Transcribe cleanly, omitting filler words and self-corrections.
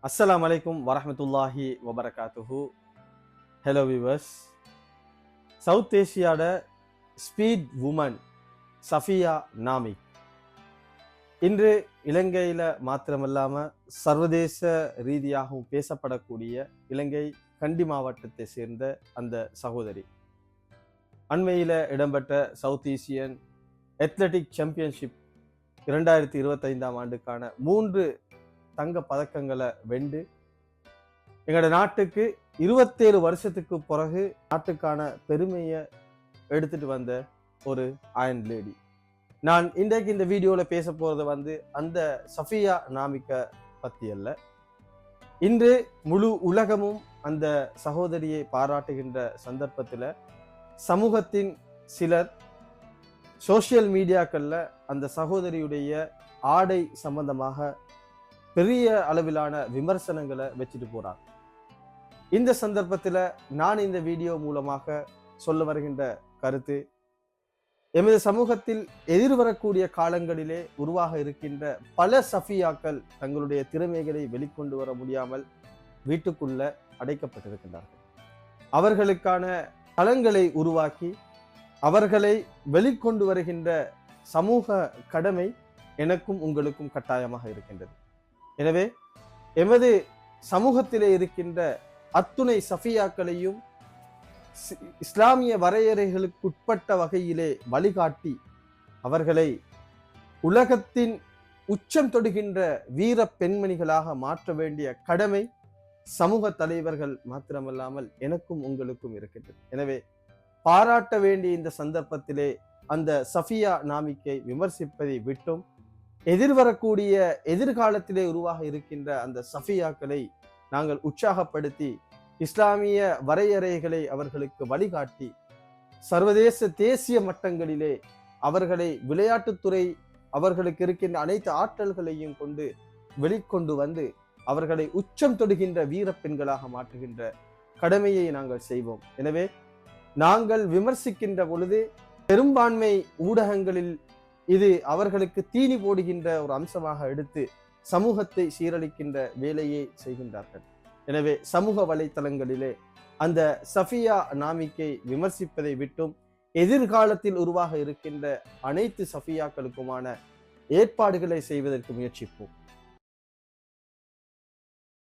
அஸ்ஸலாமு அலைக்கும் வரஹ்மத்துல்லாஹி வபரகாத்துஹு. Hello viewers. சவுத் ஏஷியாவோட ஸ்பீட் உமன் சஃபியா நாமிக் இன்று இலங்கையில் மாத்திரமல்லாமல் சர்வதேச ரீதியாகவும் பேசப்படக்கூடிய இலங்கை கண்டி மாவட்டத்தை சேர்ந்த அந்த சகோதரி அண்மையில் இடம்பெற்ற சவுத் ஏசியன் அத்லெட்டிக் சாம்பியன்ஷிப் 2025 ஆண்டுக்கான 3 தங்க பதக்கங்களை வென்று எங்களோட நாட்டுக்கு 27 வருஷத்துக்கு பிறகு நாட்டுக்கான பெருமையை எடுத்துட்டு வந்த ஒரு அயன் லேடி. நான் இன்றைக்கு இந்த வீடியோவில் பேச போறது அந்த சஃபியா நாமிக்க பத்தி அல்ல. இன்று முழு உலகமும் அந்த சகோதரியை பாராட்டுகின்ற சந்தர்ப்பத்தில் சமூகத்தின் சிலர் சோசியல் மீடியாக்கள்ல அந்த சகோதரியுடைய ஆடை சம்பந்தமாக பெரிய அளவிலான விமர்சனங்களை வச்சுட்டு போறாங்க. இந்த சந்தர்ப்பத்தில் நான் இந்த வீடியோ மூலமாக சொல்ல வருகின்ற கருத்து, எமது சமூகத்தில் எதிர்வரக்கூடிய காலங்களிலே உருவாக இருக்கின்ற பல சஃபியாக்கள் தங்களுடைய திறமைகளை வெளிக்கொண்டு வர முடியாமல் வீட்டுக்குள்ள அடைக்கப்பட்டிருக்கின்றார்கள். அவர்களுக்கான களங்களை உருவாக்கி அவர்களை வெளிக்கொண்டு வருகின்ற சமூக கடமை எனக்கும் உங்களுக்கும் கட்டாயமாக இருக்கின்றது. எனவே எமது சமூகத்திலே இருக்கின்ற அத்துணை சஃபியாக்களையும் இஸ்லாமிய வரையறைகளுக்கு உட்பட்ட வகையிலே வழிகாட்டி அவர்களை உலகத்தின் உச்சம் தொடுகின்ற வீர பெண்மணிகளாக மாற்ற வேண்டிய கடமை சமூக தலைவர்கள் மாத்திரமல்லாமல் எனக்கும் உங்களுக்கும் இருக்கின்றது. எனவே பாராட்ட வேண்டிய இந்த சந்தர்ப்பத்திலே அந்த சஃபியா நாமிக்கை விமர்சிப்பதை விட்டும் எதிர்வரக்கூடிய எதிர்காலத்திலே உருவாக இருக்கின்ற அந்த சஃபியாக்களை நாங்கள் உற்சாகப்படுத்தி இஸ்லாமிய வரையறைகளை அவர்களுக்கு வழிகாட்டி சர்வதேச தேசிய மட்டங்களிலே அவர்களை விளையாட்டுத்துறை அவர்களுக்கு இருக்கின்ற அனைத்து ஆற்றல்களையும் கொண்டு வெளிக்கொண்டு வந்து அவர்களை உச்சம் தொடுகின்ற வீர பெண்களாக மாற்றுகின்ற கடமையை நாங்கள் செய்வோம். எனவே நாங்கள் விமர்சிக்கின்ற பொழுது பெரும்பான்மை ஊடகங்களில் இது அவர்களுக்கு தீனி போடுகின்ற ஒரு அம்சமாக எடுத்து சமூகத்தை சீரழிக்கின்ற வேலையை செய்கின்றார்கள். எனவே சமூக வலைத்தளங்களிலே அந்த சஃபியா நாமிக்கை விமர்சிப்பதை விட்டும் எதிர்காலத்தில் உருவாக இருக்கின்ற அனைத்து சஃபியாக்களுக்குமான ஏற்பாடுகளை செய்வதற்கு முயற்சிப்போம்.